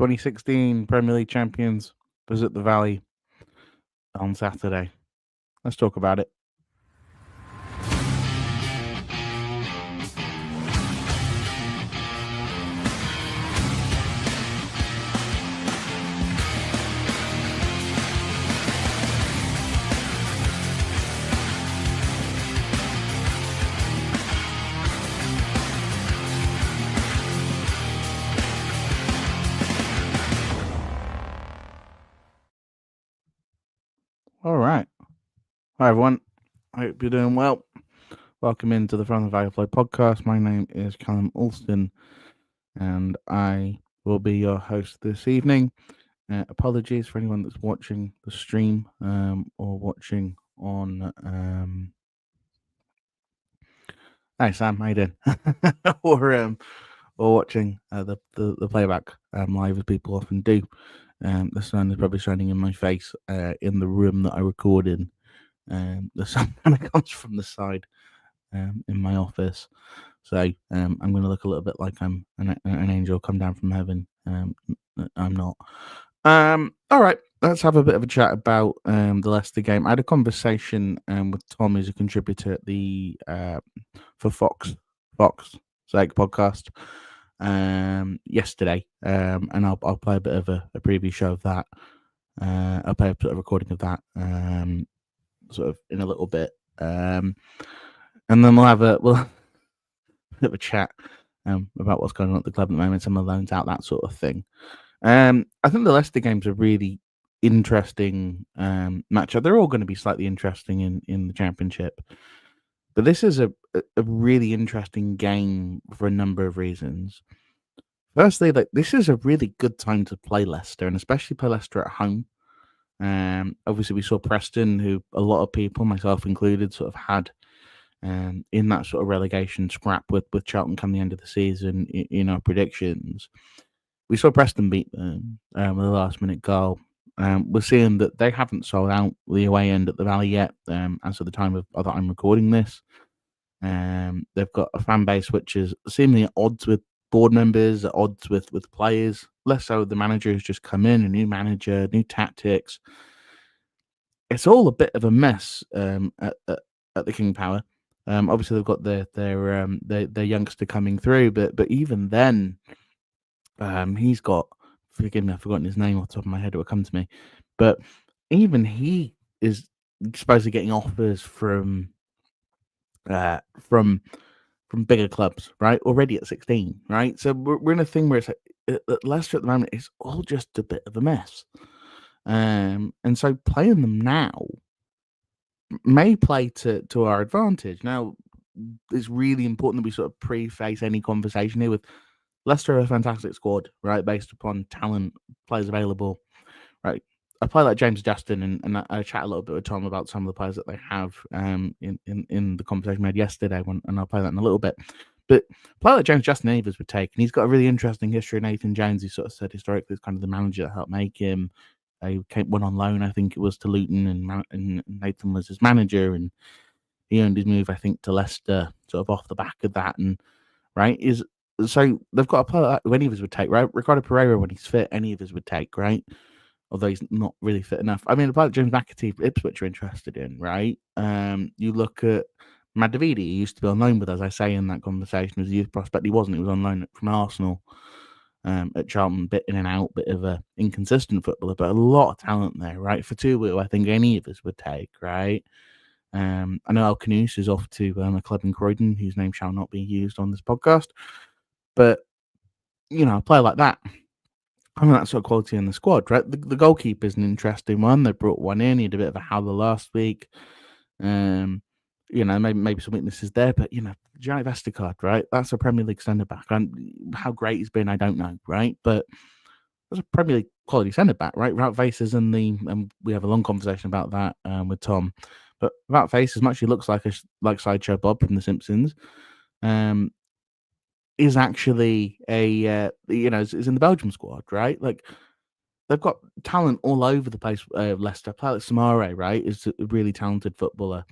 2016 Premier League champions visit the Valley on Saturday. Let's talk about it. All right. Hi, everyone. I hope you're doing well. Welcome into the From the Valley Play podcast. My name is Callum Alston, and I will be your host this evening. Apologies for anyone that's watching the stream or watching on. Hi, Sam. How you doing? or watching the playback live, as people often do. The sun is probably shining in my face in the room that I record in. The sun kind of comes from the side in my office, so I'm going to look a little bit like I'm an angel come down from heaven. I'm not. All right, let's have a bit of a chat about the Leicester game. I had a conversation with Tom, who's a contributor at the for Fox Sake podcast yesterday, and I'll play a bit of a preview show of that. I'll play a bit of recording of that sort of in a little bit, and then we'll have a bit of a chat about what's going on at the club at the moment, some of the loans out, that sort of thing. I think the Leicester game's a really interesting matchup. They're all going to be slightly interesting in the Championship, but this is a really interesting game for a number of reasons. Firstly, this is a really good time to play Leicester, and especially play Leicester at home. Obviously, we saw Preston, who a lot of people, myself included, sort of had in that sort of relegation scrap with Charlton come the end of the season in our predictions. We saw Preston beat them with a last-minute goal. We're seeing that they haven't sold out the away end at the Valley yet, as of the time that I'm recording this. They've got a fan base which is seemingly at odds with board members, at odds with players. Less so the manager who's just come in, a new manager, new tactics. It's all a bit of a mess at the King Power. Obviously, they've got their youngster coming through, but even then, he's got. Forgive me, I've forgotten his name off the top of my head. It will come to me, but even he is supposed to getting offers from bigger clubs, right? Already at 16, right? So we're in a thing where it's like, Leicester at the moment is all just a bit of a mess, and so playing them now may play to our advantage. Now, it's really important that we sort of preface any conversation here with Leicester are a fantastic squad, right? Based upon talent, players available, right? I play like James Justin, and I chat a little bit with Tom about some of the players that they have in the conversation we had yesterday, and I'll play that in a little bit. But play like James Justin Evers would take, and he's got a really interesting history. Nathan Jones, he sort of said historically is kind of the manager that helped make him. He went on loan, I think it was to Luton, and Nathan was his manager, and he earned his move, I think, to Leicester, sort of off the back of that, and right so they've got a player that any of us would take, right? Ricardo Pereira, when he's fit, any of us would take, right? Although he's not really fit enough. I mean, a player like James McAtee, Ipswich are interested in, right? You look at Matt Davidi, he used to be on loan with us, I say in that conversation, as a youth prospect. He wasn't. He was on loan from Arsenal at Charlton, bit in and out, bit of a inconsistent footballer, but a lot of talent there, right? For two, I think any of us would take, right? I know El Canus is off to a club in Croydon, whose name shall not be used on this podcast. But, a player like that, having that sort of quality in the squad, right? The goalkeeper is an interesting one. They brought one in. He had a bit of a howler last week. Maybe some weaknesses there, but, Gianni Vestergaard, right? That's a Premier League centre-back. And how great he's been, I don't know, right? But that's a Premier League quality centre-back, right? Wout Faces and we have a long conversation about that with Tom. But Wout Faces, as much as he looks like Sideshow Bob from The Simpsons, is actually is in the Belgium squad, right? Like, they've got talent all over the place. Leicester, player like Samare, right, is a really talented footballer,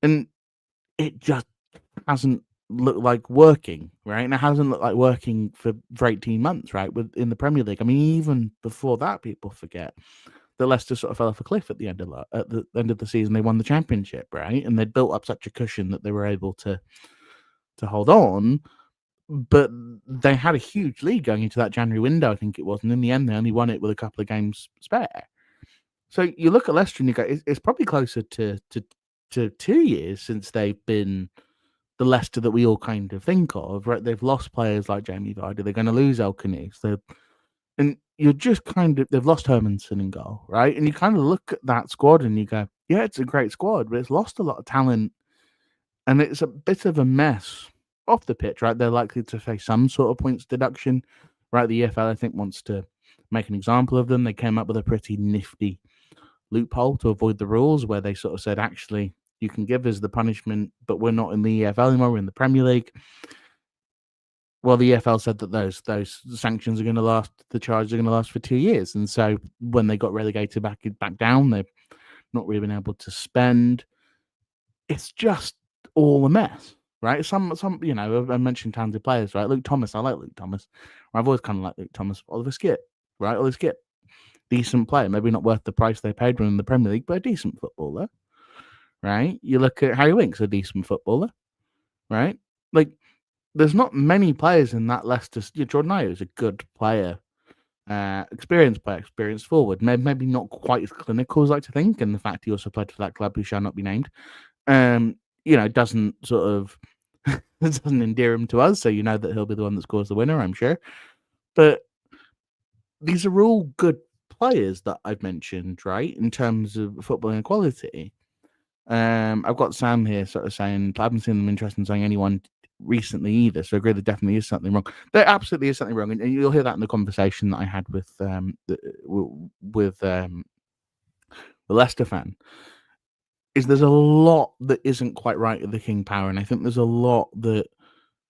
and it just hasn't look like working, right? And it hasn't looked like working for 18 months, right? In the Premier League. I mean, even before that, people forget that Leicester sort of fell off a cliff at the end of the season. They won the championship, right? And they'd built up such a cushion that they were able to hold on. But they had a huge lead going into that January window, I think it was, and in the end, they only won it with a couple of games spare. So you look at Leicester and you go, it's probably closer to 2 years since they've been the Leicester that we all kind of think of, right? They've lost players like Jamie Vardy. They're going to lose El Khanis. And you're just they've lost Hermanson in goal, right? And you kind of look at that squad and you go, yeah, it's a great squad, but it's lost a lot of talent and it's a bit of a mess off the pitch, right? They're likely to face some sort of points deduction, right? The EFL, I think, wants to make an example of them. They came up with a pretty nifty loophole to avoid the rules where they sort of said, actually, you can give us the punishment, but we're not in the EFL anymore. We're in the Premier League. Well, the EFL said that those sanctions are going to last. The charges are going to last for 2 years, and so when they got relegated back down, they've not really been able to spend. It's just all a mess, right? Some I mentioned talented players, right? Luke Thomas, I like Luke Thomas. I've always kind of liked Luke Thomas. Oliver Skipp, right? Oliver Skipp, decent player, maybe not worth the price they paid him in the Premier League, but a decent footballer, right? You look at Harry Winks, a decent footballer, right? Like, there's not many players in that Leicester. Jordan Ayew is a good player, experienced player, experienced forward. Maybe not quite as clinical as I like to think, and the fact he also played for that club who shall not be named, doesn't sort of doesn't endear him to us. So you know that he'll be the one that scores the winner, I'm sure. But these are all good players that I've mentioned, right? In terms of footballing quality. I've got Sam here sort of saying I haven't seen them interested in saying anyone recently either. So I agree there definitely is something wrong. There absolutely is something wrong, and you'll hear that in the conversation that I had with the Leicester fan. There's a lot that isn't quite right at the King Power, and I think there's a lot that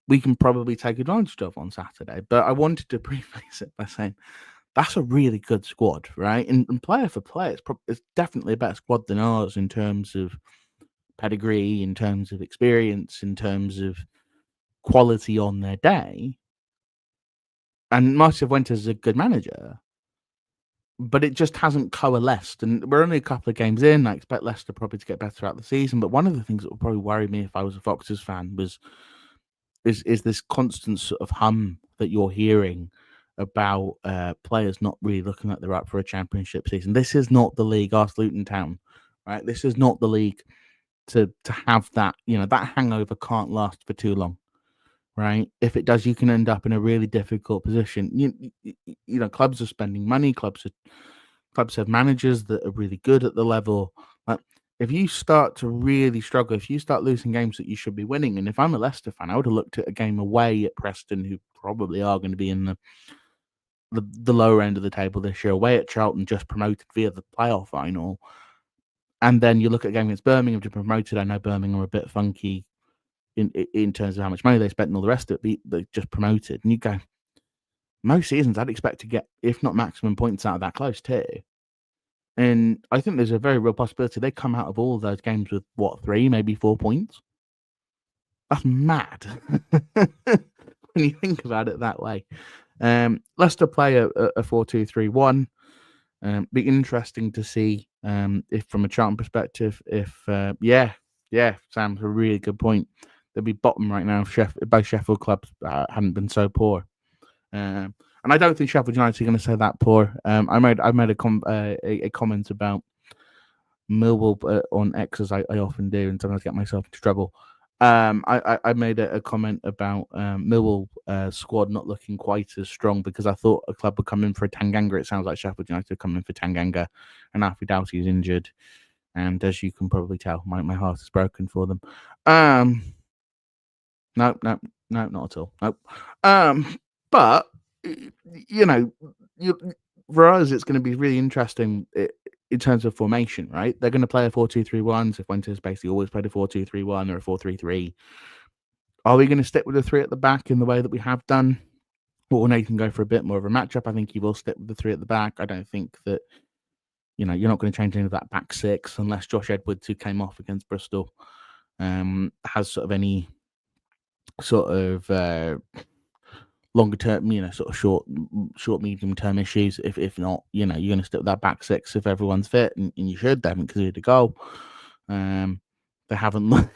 we can probably take advantage of on Saturday. But I wanted to preface it by saying that's a really good squad, right? And player for player, it's definitely a better squad than ours in terms of pedigree, in terms of experience, in terms of quality on their day. And Marcel Fuentes is a good manager, but it just hasn't coalesced. And we're only a couple of games in. I expect Leicester probably to get better throughout the season. But one of the things that would probably worry me if I was a Foxes fan is this constant sort of hum that you're hearing about players not really looking like they're up for a championship season. This is not the league, ask Luton Town, right? This is not the league to have that, that hangover can't last for too long, right? If it does, you can end up in a really difficult position. Clubs are spending money. Clubs have managers that are really good at the level. Like, if you start to really struggle, if you start losing games that you should be winning, and if I'm a Leicester fan, I would have looked at a game away at Preston, who probably are going to be in the lower end of the table this year, away at Charlton, just promoted via the playoff final. And then you look at a game against Birmingham to promoted. I know Birmingham are a bit funky in terms of how much money they spent and all the rest of it, but they just promoted. And you go, most seasons I'd expect to get, if not maximum points out of that close too. And I think there's a very real possibility they come out of all of those games with, 3, maybe 4 points? That's mad when you think about it that way. Leicester play a 4-2-3-1. Be interesting to see if, from a Charlton perspective, Sam's a really good point. They'd be bottom right now if both Sheffield clubs hadn't been so poor. And I don't think Sheffield United are going to say that poor. I made a comment about Millwall on X, as I often do, and sometimes get myself into trouble. I made a comment about Millwall squad not looking quite as strong because I thought a club would come in for a Tanganga. It sounds like Sheffield United are coming in for Tanganga, and Alfie Doughty is injured. And as you can probably tell, my heart is broken for them. No, not at all. Nope. But for us, it's going to be really interesting in terms of formation, right? They're going to play a 4-2-3-1. So Fuentes basically always played a 4-2-3-1 or a 4-3-3. Are we going to stick with the 3 at the back in the way that we have done? Or Nathan go for a bit more of a matchup? I think he will stick with the 3 at the back. I don't think that, you're not going to change any of that back 6 unless Josh Edwards, who came off against Bristol, has sort of any sort of longer term, sort of short, medium term issues. If not, you're going to stick with that back six if everyone's fit, and you should. They haven't conceded a goal. They haven't.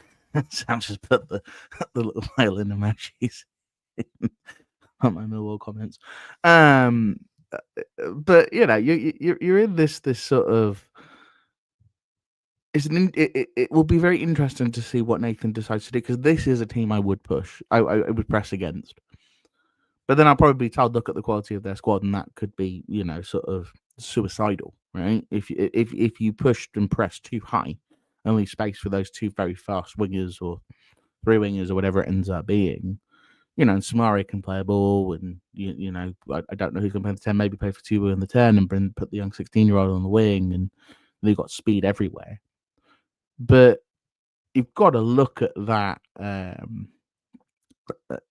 Sam just put the little violin emojis on my Millwall comments. But you're in this sort of. It will be very interesting to see what Nathan decides to do, because this is a team I would push. I would press against. But then I'll probably be told, look at the quality of their squad, and that could be, sort of suicidal, right? If you pushed and pressed too high, only space for those two very fast wingers or three wingers or whatever it ends up being, and Samari can play a ball, and I don't know who can play the 10. Maybe play for two in the 10 and put the young 16-year-old on the wing, and they've got speed everywhere. But you've got to look at that.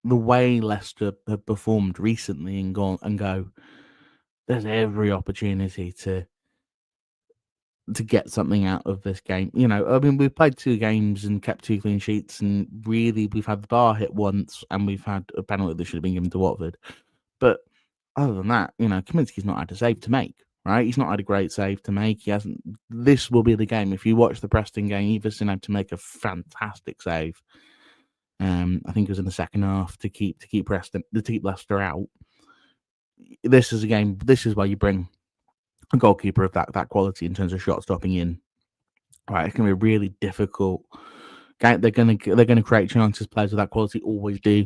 The way Leicester have performed recently and go, there's every opportunity to get something out of this game. I mean, we've played 2 games and kept 2 clean sheets, and really we've had the bar hit once, and we've had a penalty that should have been given to Watford. But other than that, Kaminsky's not had a save to make, right? He's not had a great save to make. He hasn't. This will be the game. If you watch the Preston game, Everson had to make a fantastic save. I think it was in the second half to keep Leicester out. This is a game. This is where you bring a goalkeeper of that quality in terms of shot stopping in. Right, it's going to be a really difficult game. They're going to create chances. Players of that quality always do.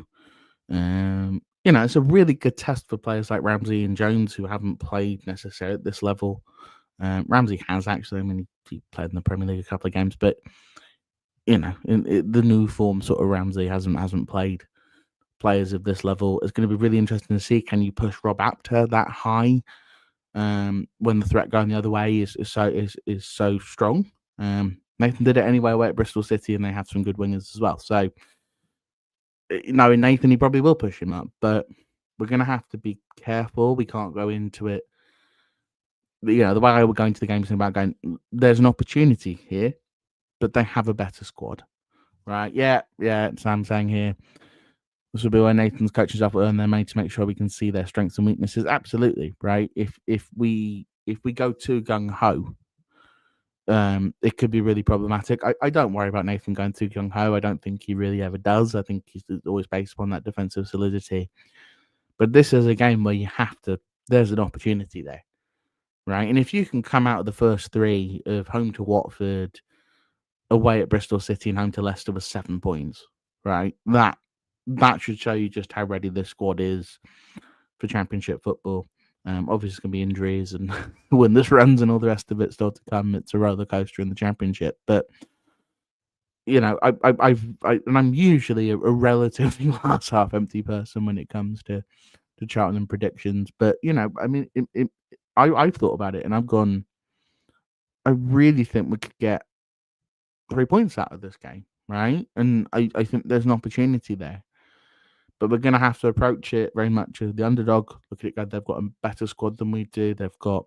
It's a really good test for players like Ramsey and Jones, who haven't played necessarily at this level. Ramsey has actually. I mean, he played in the Premier League a couple of games, but in the new form, sort of Ramsey hasn't played players of this level. It's going to be really interesting to see, can you push Rob Apter that high when the threat going the other way is so strong. Nathan did it anyway away at Bristol City, and they have some good wingers as well. So, knowing Nathan, he probably will push him up, but we're going to have to be careful. We can't go into it. The way I would go into the game is about going, there's an opportunity here, but they have a better squad, right? Yeah. Sam saying here, this will be where Nathan's coaching staff will earn their money to make sure we can see their strengths and weaknesses. Absolutely, right? If we go too gung ho, it could be really problematic. I don't worry about Nathan going too gung ho. I don't think he really ever does. I think he's always based upon that defensive solidity. But this is a game where you have to. There's an opportunity there, right? And if you can come out of the first 3 of home to Watford, away at Bristol City, and home to Leicester with 7 points, right? That should show you just how ready this squad is for Championship football. Obviously, it's going to be injuries and when this runs and all the rest of it still to come. It's a roller coaster in the Championship, but I'm usually a relatively glass half empty person when it comes to Charlton and predictions. But I mean, I've thought about it and I've gone, I really think we could get 3 points out of this game, right? And I think there's an opportunity there. But we're going to have to approach it very much as the underdog. Look at it, they've got a better squad than we do. They've got,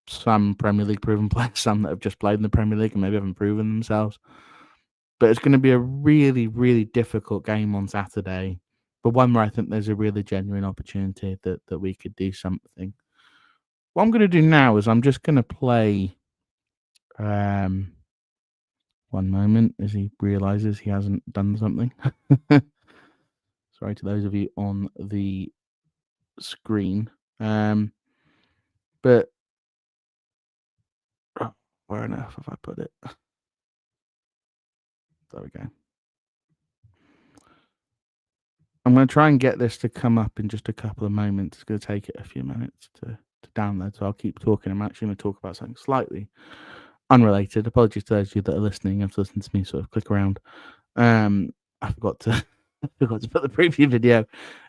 some Premier League proven players, some that have just played in the Premier League and maybe haven't proven themselves. But it's going to be a really, really difficult game on Saturday. But one where I think there's a really genuine opportunity that we could do something. What I'm going to do now is I'm just going to play... one moment as he realizes he hasn't done something. Sorry to those of you on the screen. But where on earth have I put it? There we go. I'm going to try and get this to come up in just a couple of moments. It's going to take it a few minutes to download, so I'll keep talking. I'm actually going to talk about something slightly unrelated. Apologies to those of you that are listening. I've listened to me sort of click around. I forgot to put the preview video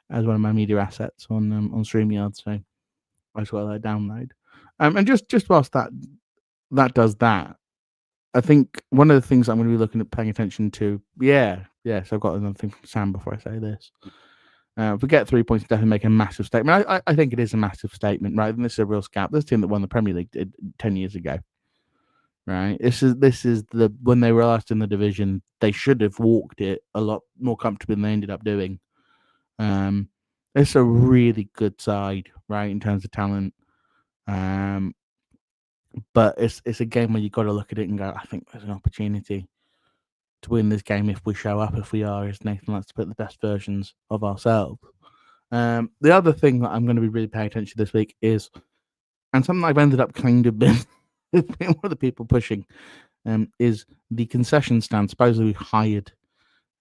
as one of my media assets on StreamYard, so I just want to download. And just whilst that does that, I think one of the things I'm going to be looking at paying attention to, so I've got another thing from Sam before I say this. If we get 3 points, definitely make a massive statement. I think it is a massive statement, right? And this is a real scout. This team that won the Premier League 10 years ago, right? This is the when they were last in the division, they should have walked it a lot more comfortably than they ended up doing. It's a really good side, right, in terms of talent. But it's a game where you got to look at it and go, I think there's an opportunity to win this game if we show up, if we are, as Nathan likes to put, the best versions of ourselves. The other thing that I'm going to be really paying attention to this week is, and something I've ended up kind of being one of the people pushing, is the concession stand supposedly hired.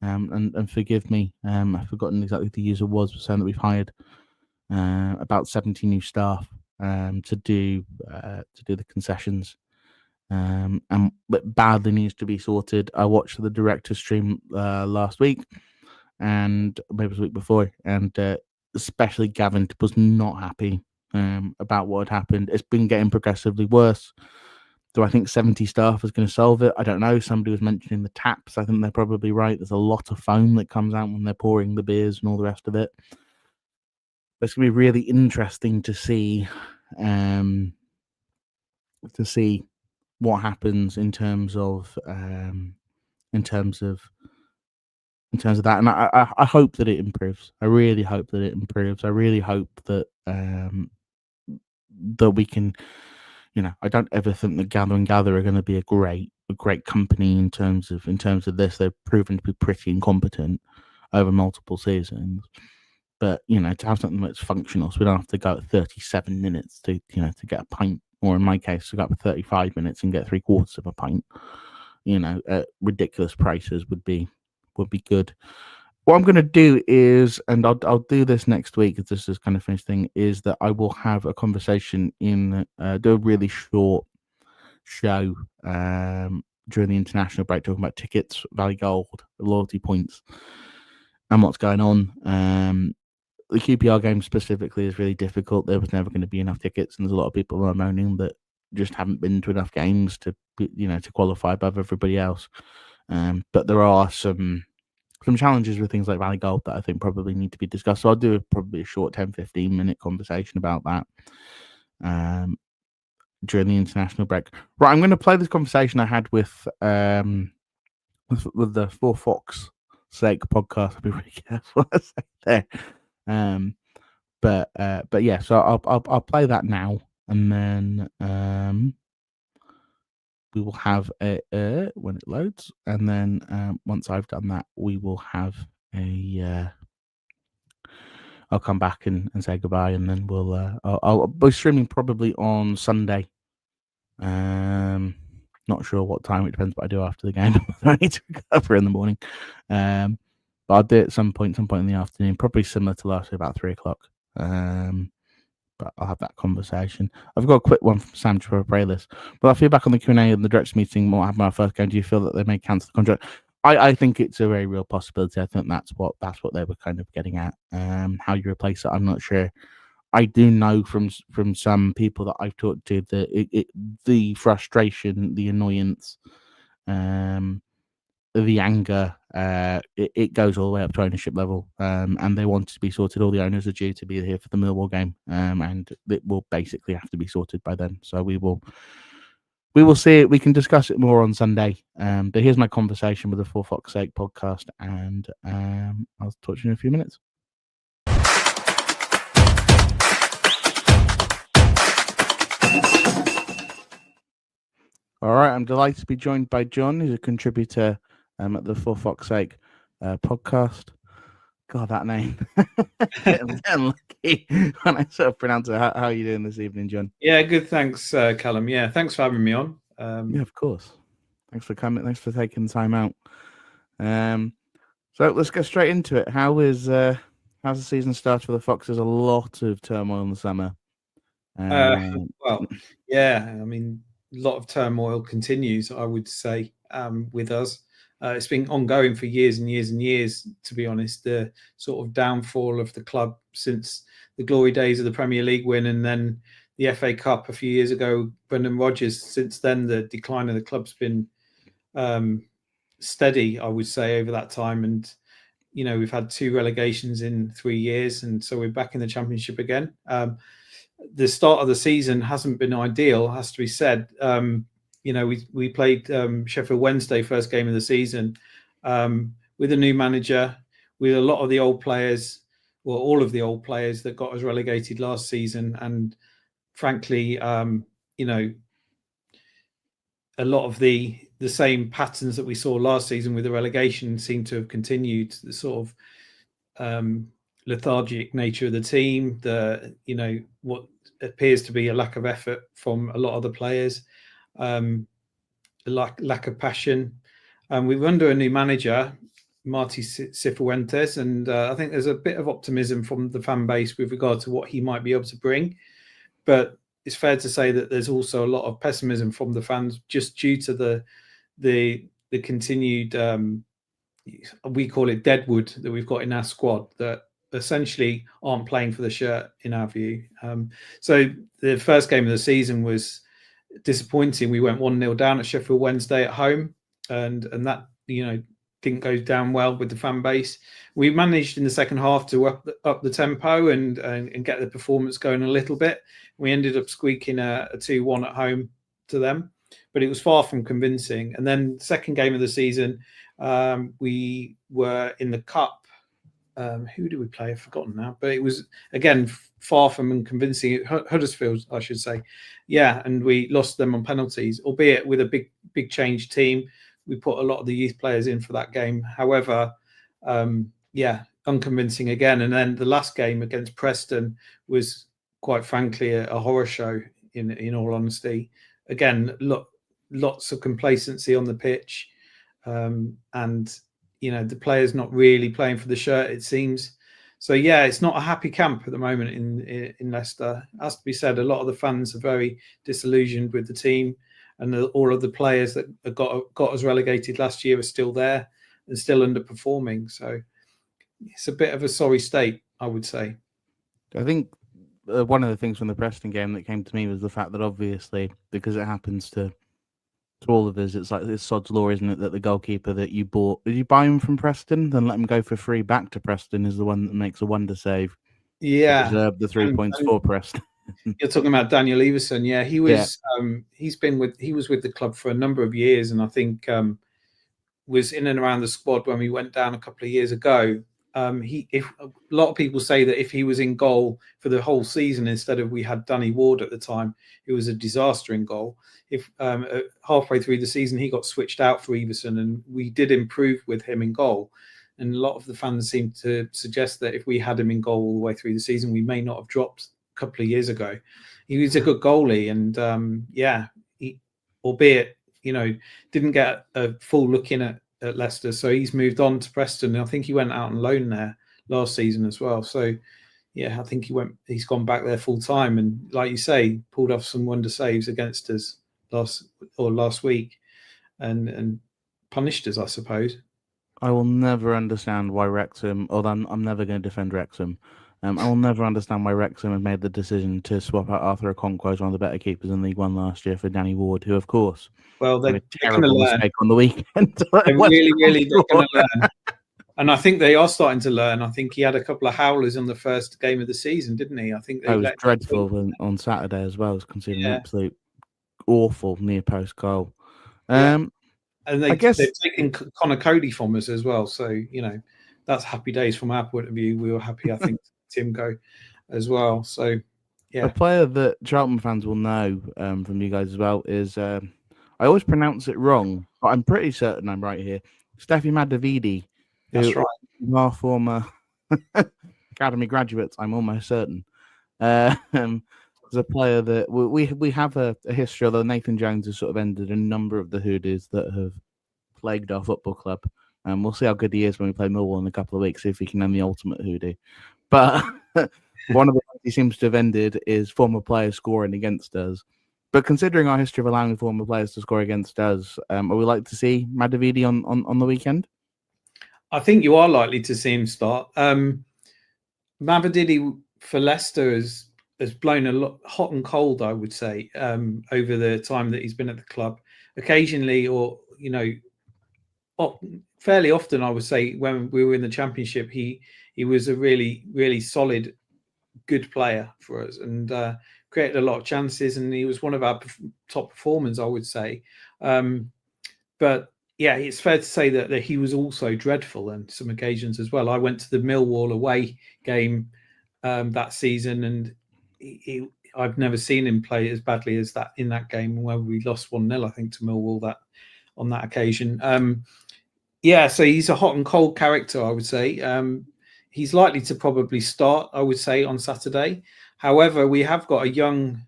And forgive me, I've forgotten exactly who the user was saying that we've hired about 70 new staff to do the concessions. But badly needs to be sorted. I watched the director's stream last week, and maybe it was the week before, and especially Gavin was not happy about what had happened. It's been getting progressively worse. Do I think 70 staff is going to solve it? I don't know. Somebody was mentioning the taps. I think they're probably right. There's a lot of foam that comes out when they're pouring the beers and all the rest of it. But it's going to be really interesting to see what happens in terms of that, and I hope that it improves. I really hope that it improves. I really hope that that we can. I don't ever think that Gather and Gather are going to be a great company in terms of this. They've proven to be pretty incompetent over multiple seasons. But to have something that's functional, so we don't have to go at 37 minutes to get a pint, or in my case, to go up at 35 minutes and get 3/4 of a pint. At ridiculous prices would be good. What I'm going to do is, and I'll do this next week, if this is kind of finished thing, is that I will have a conversation do a really short show during the international break, talking about tickets, Valley Gold, loyalty points, and what's going on. The QPR game specifically is really difficult. There was never going to be enough tickets, and there's a lot of people who are moaning that just haven't been to enough games to qualify above everybody else. But there are some challenges with things like Valley Gold that I think probably need to be discussed. So I'll do probably a short 10-15 minute conversation about that during the international break. Right, I'm going to play this conversation I had with the For Fox Sake podcast. I'll be really careful what I say there. But yeah, so I'll play that now, and then we will have a when it loads, and then once I've done that, we will have a. I'll come back and say goodbye, and then I'll be streaming probably on Sunday. Not sure what time. It depends what I do after the game. I need to recover in the morning. But I'll do it at some point in the afternoon, probably similar to last week, about 3:00. But I'll have that conversation. I've got a quick one from Sam to prepare this. But I feedback on the Q&A and the directors meeting. What happened in our first game? Do you feel that they may cancel the contract? I think it's a very real possibility. I think that's what they were kind of getting at. How you replace it, I'm not sure. I do know from some people that I've talked to that the frustration, the annoyance, the anger, it goes all the way up to ownership level, and they want it to be sorted. All the owners are due to be here for the Millwall game, and it will basically have to be sorted by then. So we will see it. We can discuss it more on Sunday. But here's my conversation with the For Fox's Sake podcast, and I'll talk to you in a few minutes. All right, I'm delighted to be joined by John, who's a contributor at the For Fox's Sake podcast. God, that name. Getting lucky when I sort of pronounce it. How are you doing this evening, John? Yeah, good. Thanks, Callum. Yeah, thanks for having me on. Yeah, of course. Thanks for coming. Thanks for taking the time out. So let's get straight into it. How's the season started for the Foxes? A lot of turmoil in the summer. Well, yeah, I mean, a lot of turmoil continues, I would say, with us. It's been ongoing for years and years and years, to be honest. The sort of downfall of the club since the glory days of the Premier League win, and then the FA Cup a few years ago, Brendan Rodgers. Since then, the decline of the club's been steady, I would say, over that time. And, we've had 2 relegations in 3 years, and so we're back in the Championship again. The start of the season hasn't been ideal, has to be said. we played Sheffield Wednesday first game of the season with a new manager, with a lot of the old players, well, all of the old players that got us relegated last season, and frankly, a lot of the same patterns that we saw last season with the relegation seem to have continued. The sort of lethargic nature of the team, what appears to be a lack of effort from a lot of the players, lack of passion. We're under a new manager, Marty Cifuentes, and I think there's a bit of optimism from the fan base with regard to what he might be able to bring. But it's fair to say that there's also a lot of pessimism from the fans just due to the continued we call it deadwood that we've got in our squad that essentially aren't playing for the shirt in our view. So the first game of the season was disappointing. We went 1-0 down at Sheffield Wednesday at home, and that didn't go down well with the fan base. We managed in the second half to up the tempo and get the performance going a little bit. We ended up squeaking a 2-1 at home to them, but it was far from convincing. And then the second game of the season, we were in the cup. Who did we play? I've forgotten now, but it was again far from convincing. Huddersfield, I should say. Yeah, and we lost them on penalties, albeit with a big change team. We put a lot of the youth players in for that game. However, unconvincing again. And then the last game against Preston was, quite frankly, a horror show. In all honesty, again, lots of complacency on the pitch, and the players not really playing for the shirt, it seems. So yeah, it's not a happy camp at the moment in Leicester. It has to be said, a lot of the fans are very disillusioned with the team, and all of the players that got us relegated last year are still there and still underperforming. So it's a bit of a sorry state, I would say. I think one of the things from the Preston game that came to me was the fact that obviously, because it happens to all of us, it's like this sod's law, isn't it, that the goalkeeper that you bought, did you buy him from Preston, then let him go for free back to Preston, is the one that makes a wonder save. Yeah. Deserve the 3 points for Preston. You're talking about Daniel Everson. Yeah, he was. Yeah. He was with the club for a number of years, and I think was in and around the squad when we went down a couple of years ago. If a lot of people say that if he was in goal for the whole season instead of we had Danny Ward at the time, it was a disaster in goal. If halfway through the season he got switched out for Everson, and we did improve with him in goal. And a lot of the fans seem to suggest that if we had him in goal all the way through the season, we may not have dropped a couple of years ago. He was a good goalie, and he, albeit didn't get a full look in at Leicester, so he's moved on to Preston. And I think he went out on loan there last season as well. So yeah, I think he's gone back there full time, and like you say, pulled off some wonder saves against us last week, and punished us, I suppose. I will never understand why Wrexham, although I'm never going to defend Wrexham. I will never understand why Wrexham have made the decision to swap out Arthur Okonkwo as one of the better keepers in League One last year for Danny Ward, who, of course, they're terrible mistake on the weekend. They're really going to learn. And I think they are starting to learn. I think he had a couple of howlers on the first game of the season, didn't he? I think it was dreadful on Saturday as well. It was considered an absolute awful near post goal. And they've taken Connor Cody from us as well. So, that's happy days from our point of view. We were happy, I think, to see him go as well. So, yeah. A player that Charlton fans will know from you guys as well is, I always pronounce it wrong, but I'm pretty certain I'm right here. Steffi Madavidi. That's right. Our former academy graduates, I'm almost certain. As a player that we have a history, although Nathan Jones has sort of ended a number of the hoodoos that have plagued our football club. And we'll see how good he is when we play Millwall in a couple of weeks, see if he can end the ultimate hoodoo. But one of the things he seems to have ended is former players scoring against us. But considering our history of allowing former players to score against us, are we likely to see Madavidi on the weekend? I think you are likely to see him start. Madavidi for Leicester has blown a lot hot and cold, I would say, over the time that he's been at the club. Occasionally, or fairly often, I would say, when we were in the Championship, he was a really, really solid, good player for us. And created a lot of chances, and he was one of our top performers, I would say. But yeah, it's fair to say that he was also dreadful on some occasions as well. I went to the Millwall away game that season, and I've never seen him play as badly as that in that game where we lost 1-0, I think, to Millwall on that occasion. Yeah, so he's a hot and cold character, I would say. He's likely to probably start, I would say, on Saturday. However, we have got a young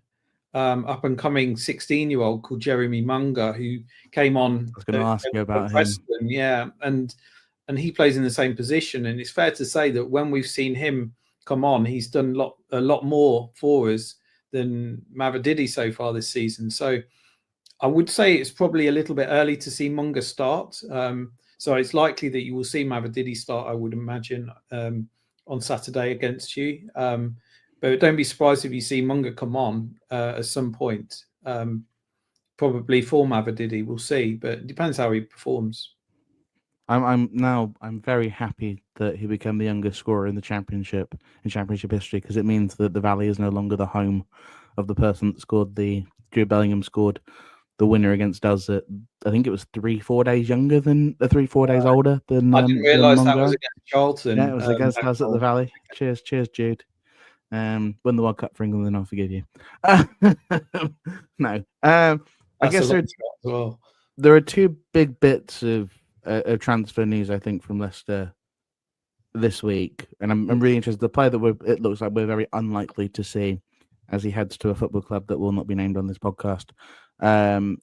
up and coming 16-year-old called Jeremy Munger, who came on. I was going to ask you about him. Yeah, and he plays in the same position. And it's fair to say that when we've seen him come on, he's done a lot more for us than Mavididi so far this season. So I would say it's probably a little bit early to see Munger start. So it's likely that you will see Mavididi start, I would imagine, on Saturday against you. But don't be surprised if you see Munger come on at some point, probably for Mavididi. We'll see, but it depends how he performs. I'm very happy that he became the youngest scorer in championship history, because it means that the Valley is no longer the home of the person that scored Jude Bellingham scored the winner against us at, I think it was 3-4 days younger than 3-4 days older than. I didn't realise that was against Charlton. Yeah, it was against us at the Valley. Cheers, Jude. Win the World Cup for England, then I'll forgive you. No, I guess there are two big bits of transfer news, I think, from Leicester this week, and I'm really interested. The player that it looks like we're very unlikely to see as he heads to a football club that will not be named on this podcast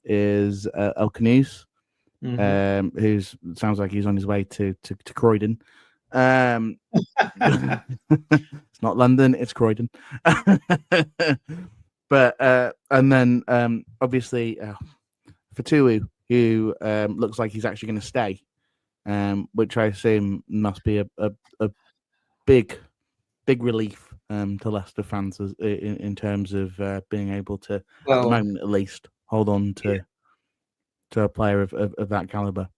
is El Canoes, who sounds like he's on his way to Croydon. It's not London, it's Croydon. But and then obviously Fatu, who looks like he's actually going to stay, which I assume must be a big relief to Leicester fans in terms of being able to, at the moment at least, hold on to a player of that caliber.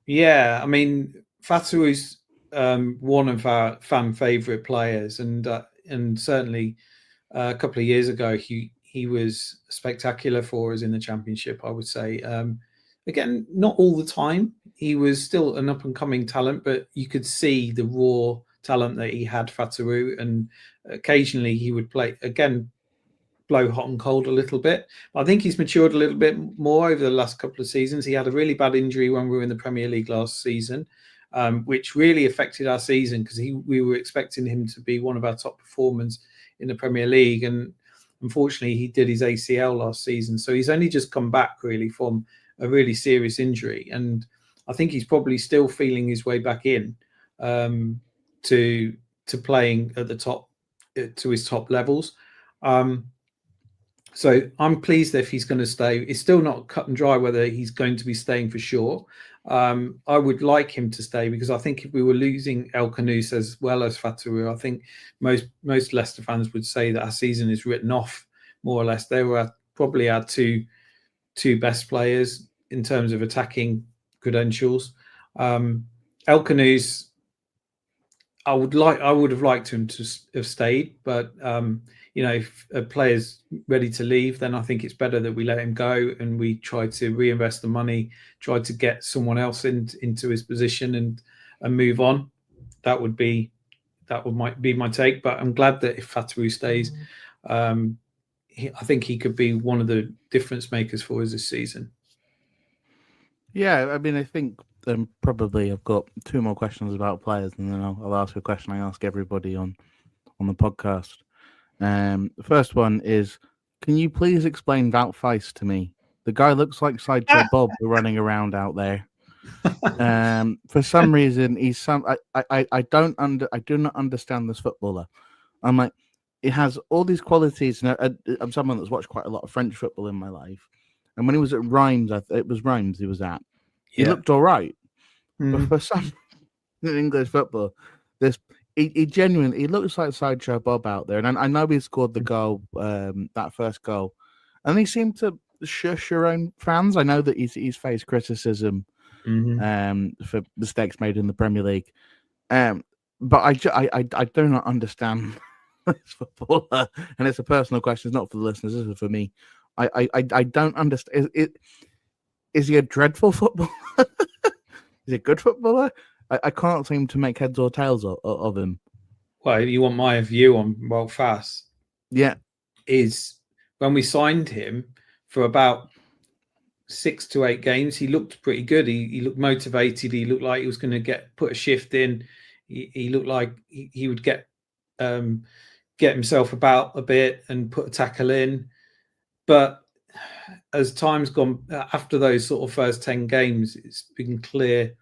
Yeah, I mean, Fatu is one of our fan favourite players, and certainly a couple of years ago he was spectacular for us in the Championship, I would say. Again, not all the time. He was still an up and coming talent, but you could see the raw talent that he had, Fatu, and occasionally he would blow hot and cold a little bit. I think he's matured a little bit more over the last couple of seasons. He had a really bad injury when we were in the Premier League last season, which really affected our season, because we were expecting him to be one of our top performers in the Premier League, and unfortunately he did his ACL last season. So he's only just come back really from a really serious injury, and I think he's probably still feeling his way back in to playing at the top, to his top levels. So I'm pleased if he's going to stay. It's still not cut and dry whether he's going to be staying for sure. I would like him to stay, because I think if we were losing El Canoes as well as Fatu, I think most Leicester fans would say that our season is written off, more or less. They were probably our two best players in terms of attacking credentials. El Canoes, I would have liked him to have stayed, but if a player's ready to leave, then I think it's better that we let him go and we try to reinvest the money, try to get someone else into his position and move on. That might be my take, but I'm glad that if Fatu stays, I think he could be one of the difference makers for us this season. Yeah, I mean, I think probably I've got two more questions about players, and then I'll ask a question I ask everybody on the podcast. The first one is, can you please explain Wout Feist to me? The guy looks like Sideshow Bob running around out there. For some reason, I do not understand this footballer. I'm like, he has all these qualities. I'm someone that's watched quite a lot of French football in my life, and when he was at Reims, it was Reims he was at. He looked all right, but for some in English football, he genuinely looks like Sideshow Bob out there. And I know he scored the goal, that first goal, and he seemed to shush your own fans. I know that he's faced criticism for mistakes made in the Premier League, but I do not understand this footballer, and it's a personal question. It's not for the listeners. This is for me. I don't understand. Is he a dreadful footballer? Is he a good footballer? I can't seem to make heads or tails of him. Well, you want my view on Walt Fass? Yeah. Is when we signed him for about 6 to 8 games, he looked pretty good. He looked motivated. He looked like he was going to put a shift in. He looked like he would get himself about a bit and put a tackle in. But as time's gone, after those sort of first 10 games, it's been clear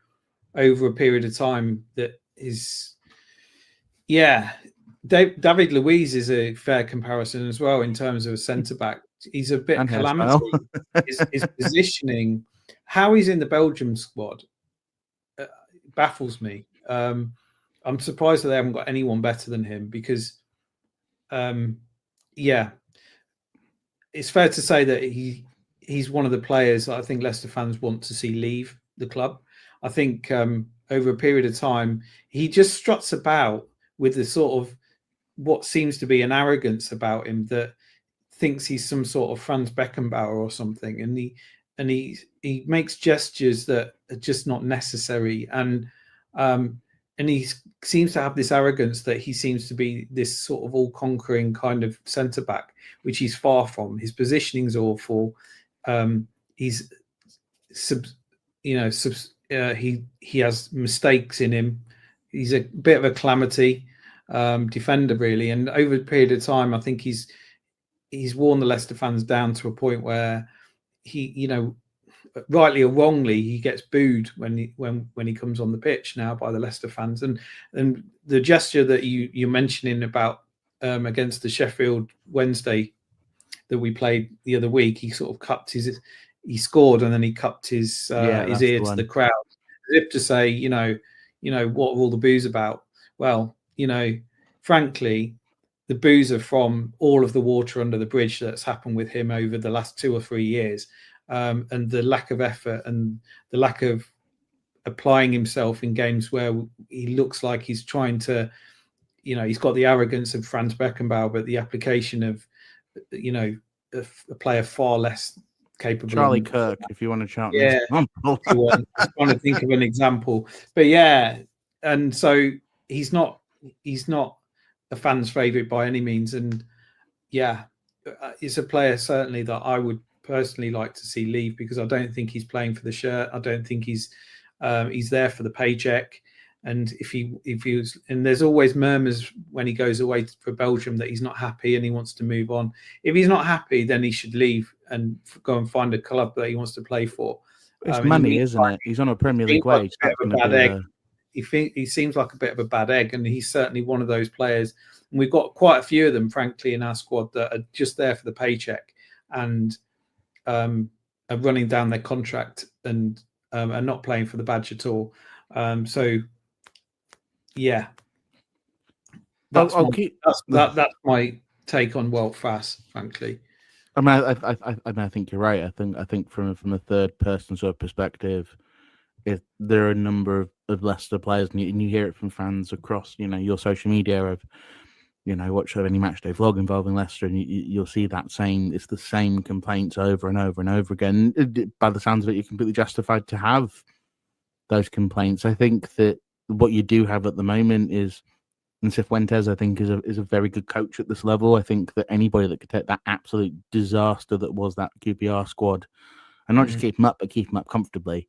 over a period of time that David Luiz is a fair comparison as well in terms of a centre-back. He's a bit calamity. His positioning, how he's in the Belgium squad, baffles me. I'm surprised that they haven't got anyone better than him because, it's fair to say that he's one of the players that I think Leicester fans want to see leave the club. I think over a period of time, he just struts about with the sort of what seems to be an arrogance about him that thinks he's some sort of Franz Beckenbauer or something, and he makes gestures that are just not necessary, and he seems to have this arrogance that he seems to be this sort of all-conquering kind of centre back, which he's far from. His positioning's awful. He has mistakes in him. He's a bit of a calamity defender, really. And over a period of time, I think he's worn the Leicester fans down to a point where he, rightly or wrongly, he gets booed when he comes on the pitch now by the Leicester fans. And the gesture that you're mentioning about against the Sheffield Wednesday that we played the other week, he sort of cupped he scored and then he cupped his ear to the crowd, as if to say, what are all the boos about? Well, frankly, the boos are from all of the water under the bridge that's happened with him over the last 2 or 3 years, and the lack of effort and the lack of applying himself in games where he looks like he's trying to, he's got the arrogance of Franz Beckenbauer, but the application of, a player far less capable. Charlie Kirk, if you want to chant. Yeah, I'm trying to think of an example, but and so he's not a fan's favourite by any means, and it's a player certainly that I would personally like to see leave because I don't think he's playing for the shirt. I don't think he's there for the paycheck. And if he was, and there's always murmurs when he goes away for Belgium that he's not happy and he wants to move on. If he's not happy, then he should leave and go and find a club that he wants to play for. It's money, isn't it? He's on a Premier League wage. He seems like a bit of a bad egg, and he's certainly one of those players. And we've got quite a few of them, frankly, in our squad that are just there for the paycheck and are running down their contract and are not playing for the badge at all. That's my take on Walt Fass, frankly. I mean, I think you're right. I think from a third person sort of perspective, there are a number of Leicester players, and you hear it from fans across, your social media of, watch any matchday vlog involving Leicester, and you'll see that it's the same complaints over and over and over again. By the sounds of it, you're completely justified to have those complaints. I think that what you do have at the moment is, and Cifuentes, I think, is a very good coach at this level. I think that anybody that could take that absolute disaster that was that QPR squad, and not just keep them up, but keep them up comfortably.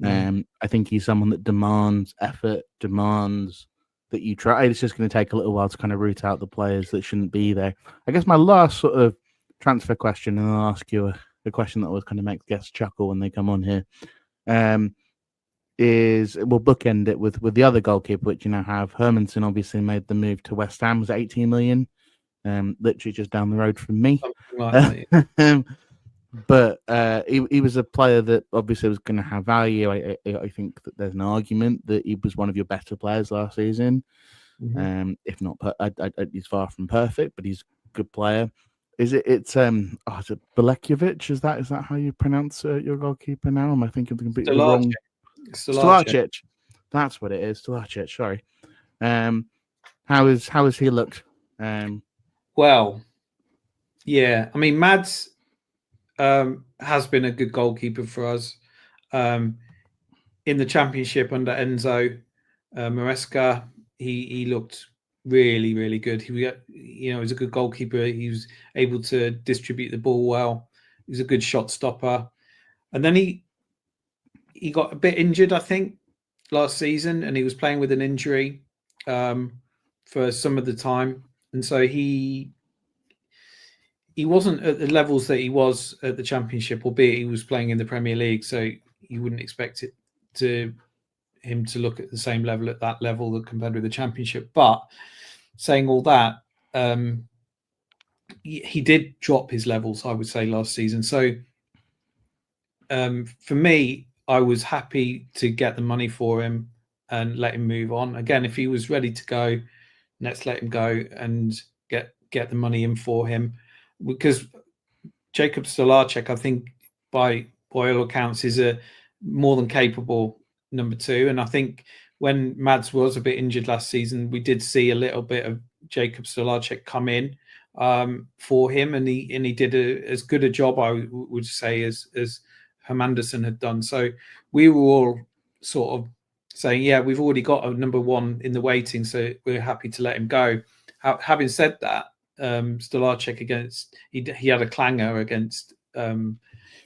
I think he's someone that demands effort, demands that you try. It's just going to take a little while to kind of root out the players that shouldn't be there. I guess my last sort of transfer question, and I'll ask you a question that always kind of makes guests chuckle when they come on here, is we'll bookend it with the other goalkeeper, which you now have. Hermansen obviously made the move to West Ham, was 18 million, literally just down the road from me. But he was a player that obviously was going to have value. I think that there's an argument that he was one of your better players last season. If not, he's far from perfect, but he's a good player. Is it Belekovic? Is that how you pronounce your goalkeeper now? Am I thinking completely wrong? Stolarczyk. That's what it is. Stolarczyk. Sorry. How has he looked Well, yeah. I mean, Mads has been a good goalkeeper for us. In the Championship under Enzo Maresca, he looked really, really good. He was a good goalkeeper. He was able to distribute the ball well. He was a good shot stopper. And then he got a bit injured, I think, last season, and he was playing with an injury for some of the time. And so he wasn't at the levels that he was at the Championship, albeit he was playing in the Premier League. So you wouldn't expect him to look at the same level at that level that compared with the Championship. But saying all that, he did drop his levels, I would say, last season. So for me, I was happy to get the money for him and let him move on. Again, if he was ready to go, let's let him go and get the money in for him. Because Jakub Stolarczyk, I think, by all accounts, is a more than capable number 2. And I think when Mads was a bit injured last season, we did see a little bit of Jakub Stolarczyk come in for him, and he did as good a job, I would say, as Hermanderson had done. So we were all sort of saying, yeah, we've already got a number 1 in the waiting, so we're happy to let him go. Having said that, Stolarczyk he had a clanger against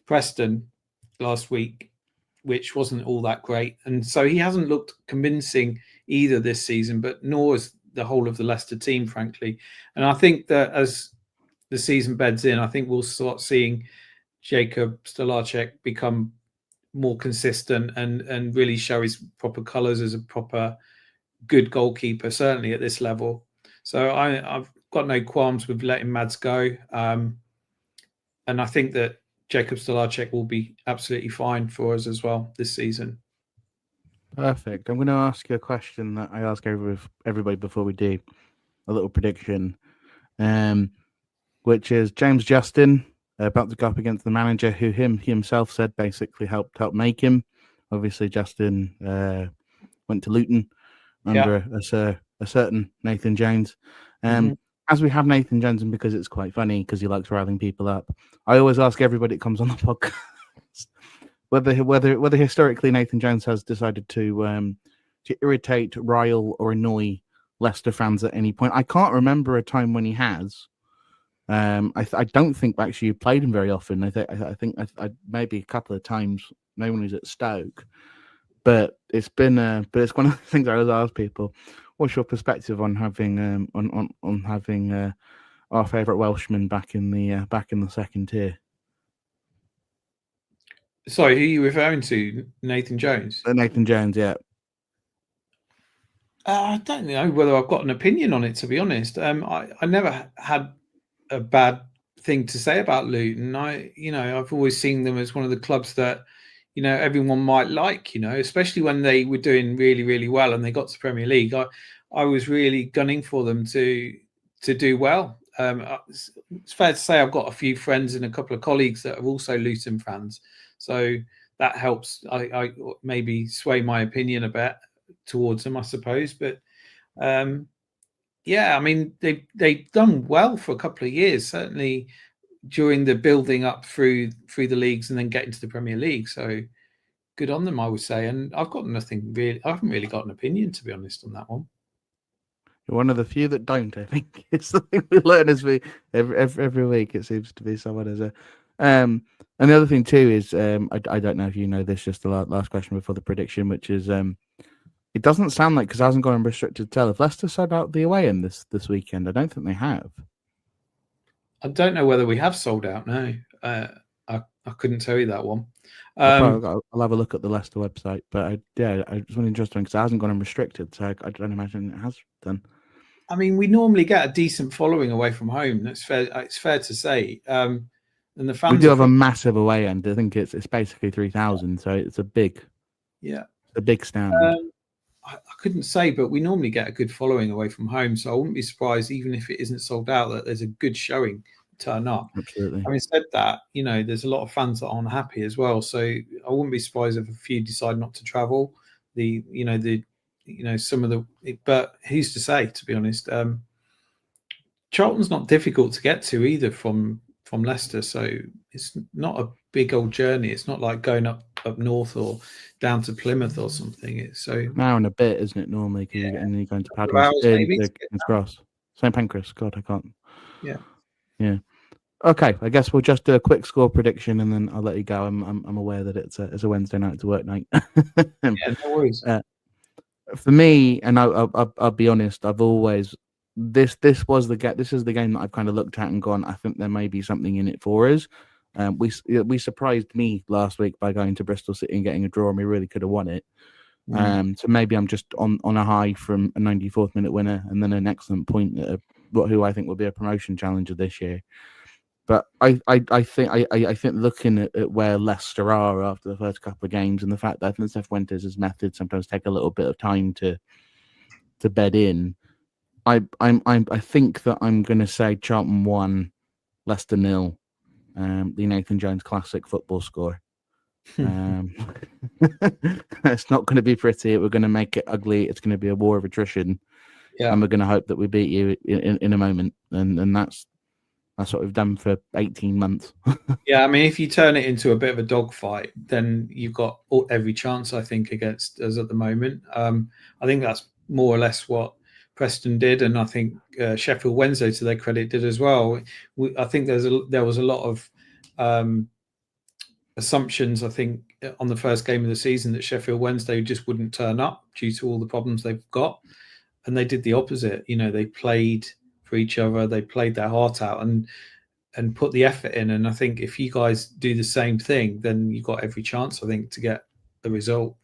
Preston last week, which wasn't all that great, and so he hasn't looked convincing either this season, but nor has the whole of the Leicester team, frankly. And I think that as the season beds in, I think we'll start seeing Jakub Stolarczyk become more consistent and really show his proper colours as a proper good goalkeeper, certainly at this level. So I've got no qualms with letting Mads go. And I think that Jakub Stolarczyk will be absolutely fine for us as well this season. Perfect. I'm going to ask you a question that I ask everybody before we do a little prediction, which is James Justin about to go up against the manager who he himself said basically helped make him. Obviously, Justin went to Luton under a certain Nathan Jones. As we have Nathan Jones, and because it's quite funny because he likes riling people up, I always ask everybody that comes on the podcast whether historically Nathan Jones has decided to irritate, rile, or annoy Leicester fans at any point. I can't remember a time when he has. I don't think actually you played him very often. I think maybe a couple of times, maybe when he was at Stoke. But it's been it's one of the things I always ask people: what's your perspective on having on having our favourite Welshman back in the second tier? Sorry, who are you referring to? Nathan Jones? Nathan Jones, yeah. I don't know whether I've got an opinion on it, to be honest. I never had a bad thing to say about Luton. I've always seen them as one of the clubs that, everyone might like, especially when they were doing really, really well and they got to Premier League. I was really gunning for them to do well. It's fair to say I've got a few friends and a couple of colleagues that are also Luton fans. So that helps. I maybe sway my opinion a bit towards them, I suppose. But yeah, I mean, they've done well for a couple of years, certainly during the building up through the leagues and then getting to the Premier League. So good on them, I would say. And I've got nothing really. I haven't really got an opinion, to be honest, on that one. You're one of the few that don't. I think it's the thing we learn as we every week. It seems to be someone as a. And the other thing too is I don't know if you know this. Just the last question before the prediction, which is it doesn't sound like, because I hasn't got on restricted tell, if Leicester sold out the away end this weekend. I don't think they have. I don't know whether we have sold out. No, I couldn't tell you that one. I'll have a look at the Leicester website, but it's really interesting because it hasn't gone unrestricted, so I don't imagine it has done. I mean, we normally get a decent following away from home. That's fair. It's fair to say. And the fans, we do have a massive away end. I think it's basically 3,000, so it's a big, a big stand. I couldn't say, but we normally get a good following away from home, so I wouldn't be surprised, even if it isn't sold out, that there's a good showing turn up. Absolutely. Having said that, there's a lot of fans that aren't happy as well, so I wouldn't be surprised if a few decide not to travel. Some of the, but who's to say, to be honest? Charlton's not difficult to get to either from Leicester, so it's not a big old journey. It's not like going up north or down to Plymouth or something. It's so an hour and a bit, isn't it, normally? Because yeah, you're going to couple of hours maybe to get King's Cross. St Pancras. God, I can't. Yeah. Okay, I guess we'll just do a quick score prediction, and then I'll let you go. I'm aware that it's a Wednesday night to work night. Yeah, no worries. For me, and I'll be honest, I've always this is the game that I've kind of looked at and gone, I think there may be something in it for us. We surprised me last week by going to Bristol City and getting a draw, and we really could have won it. So maybe I'm just on a high from a 94th minute winner and then an excellent point at who I think will be a promotion challenger this year. But I think looking at where Leicester are after the first couple of games and the fact that I think Cifuentes' methods sometimes take a little bit of time to bed in, I think that I'm going to say Charlton 1, Leicester 0, the Nathan Jones classic football score. It's not going to be pretty. We're going to make it ugly. It's going to be a war of attrition, and we're going to hope that we beat you in a moment. And that's what we've done for 18 months. Yeah, I mean, if you turn it into a bit of a dogfight, then you've got every chance, I think, against us at the moment. I think that's more or less what Preston did, and I think Sheffield Wednesday, to their credit, did as well. I think there was a lot of assumptions, I think, on the first game of the season that Sheffield Wednesday just wouldn't turn up due to all the problems they've got, and they did the opposite. You know, they played for each other, they played their heart out, and put the effort in. And I think if you guys do the same thing, then you've got every chance, I think, to get a result.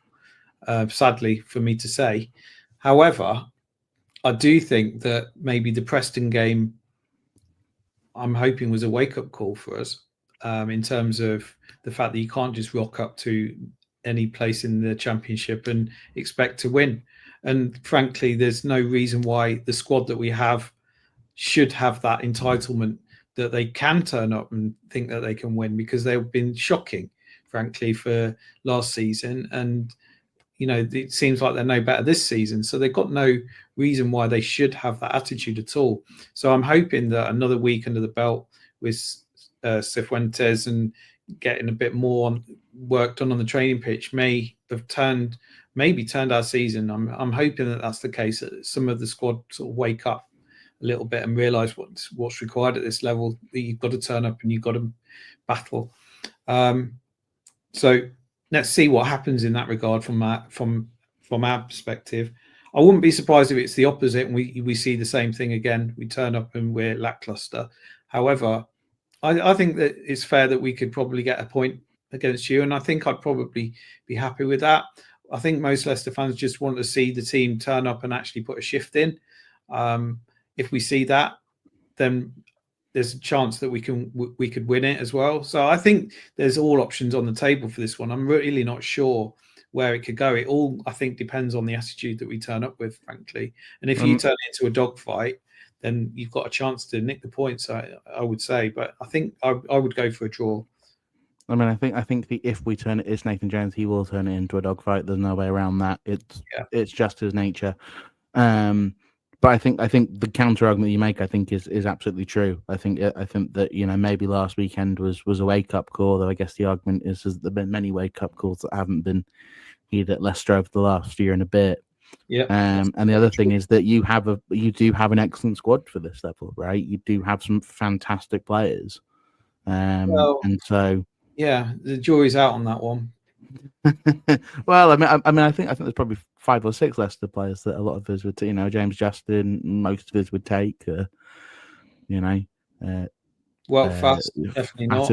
Sadly for me to say, however, I do think that maybe the Preston game, I'm hoping, was a wake-up call for us, in terms of the fact that you can't just rock up to any place in the Championship and expect to win. And frankly, there's no reason why the squad that we have should have that entitlement that they can turn up and think that they can win, because they've been shocking, frankly, for last season. And, you know, it seems like they're no better this season. So they've got no reason why they should have that attitude at all. So I'm hoping that another week under the belt with Cifuentes and getting a bit more work done on the training pitch may have turned our season. I'm hoping that that's the case, that some of the squad sort of wake up a little bit and realise what's required at this level, that you've got to turn up and you've got to battle. So let's see what happens in that regard from our perspective. I wouldn't be surprised if it's the opposite and we see the same thing again. We turn up and we're lackluster. However, I think that it's fair that we could probably get a point against you, and I think I'd probably be happy with that. I think most Leicester fans just want to see the team turn up and actually put a shift in. If we see that, then there's a chance that we could win it as well. So I think there's all options on the table for this one. I'm really not sure where it could go. It all, I think, depends on the attitude that we turn up with, frankly. And if you turn it into a dogfight, then you've got a chance to nick the points, I would say. But I think I would go for a draw. I mean, I think if we turn it's Nathan Jones, he will turn it into a dogfight. There's no way around that. It's just his nature. But I think the counter argument you make, I think, is absolutely true. I think that, you know, maybe last weekend was a wake up call. Though I guess the argument is there've been many wake up calls that haven't been heeded at Leicester over the last year and a bit. Yeah. And the other thing is that you do have an excellent squad for this level, right? You do have some fantastic players. And so yeah, the jury's out on that one. Well, I think there's probably 5 or 6 Leicester players that a lot of us would, you know, James Justin, most of us would take, you know. Fast, definitely not.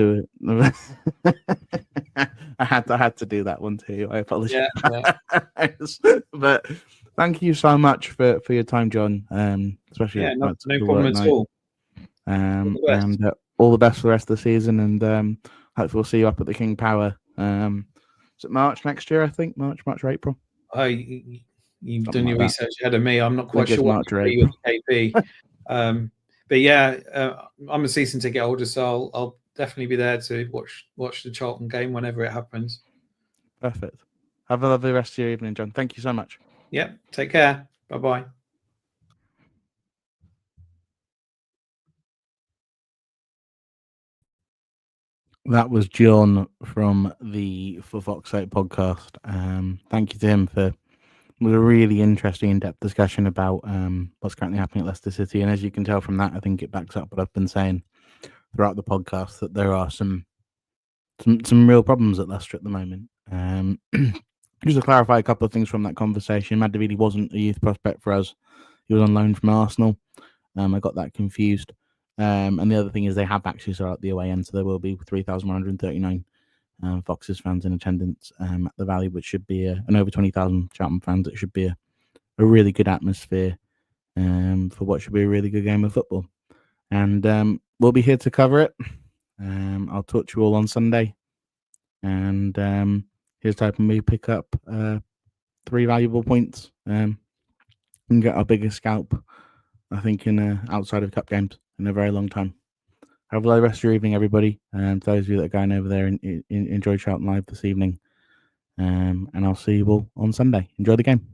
I had to do that one too. I apologize. Yeah. But thank you so much for your time, John. Especially no problem at all. And all the best for the rest of the season, and hopefully we'll see you up at the King Power. Is it March next year? I think March or April. You've done your research ahead of me. I'm not quite sure March or April. KP. But yeah, I'm a season ticket holder, so I'll definitely be there to watch the Charlton game whenever it happens. Perfect. Have a lovely rest of your evening, John. Thank you so much. Yeah, take care. Bye-bye. That was John from the For Fox's Sake podcast. Thank you to him for was a really interesting in-depth discussion about what's currently happening at Leicester City. And as you can tell from that, I think it backs up what I've been saying throughout the podcast, that there are some real problems at Leicester at the moment. Just to clarify a couple of things from that conversation, Madavidi wasn't a youth prospect for us. He was on loan from Arsenal. I got that confused. And the other thing is they have actually sold out the away end, so there will be 3,139 Foxes fans in attendance at the Valley, which should be and over 20,000 Charlton fans. It should be a really good atmosphere for what should be a really good game of football. And we'll be here to cover it. I'll talk to you all on Sunday. And here's hoping we pick up 3 valuable points and get our biggest scalp, I think, in outside of cup games in a very long time. Have a lovely rest of your evening, everybody. And those of you that are going over there, enjoy Charlton Live this evening. And I'll see you all on Sunday. Enjoy the game.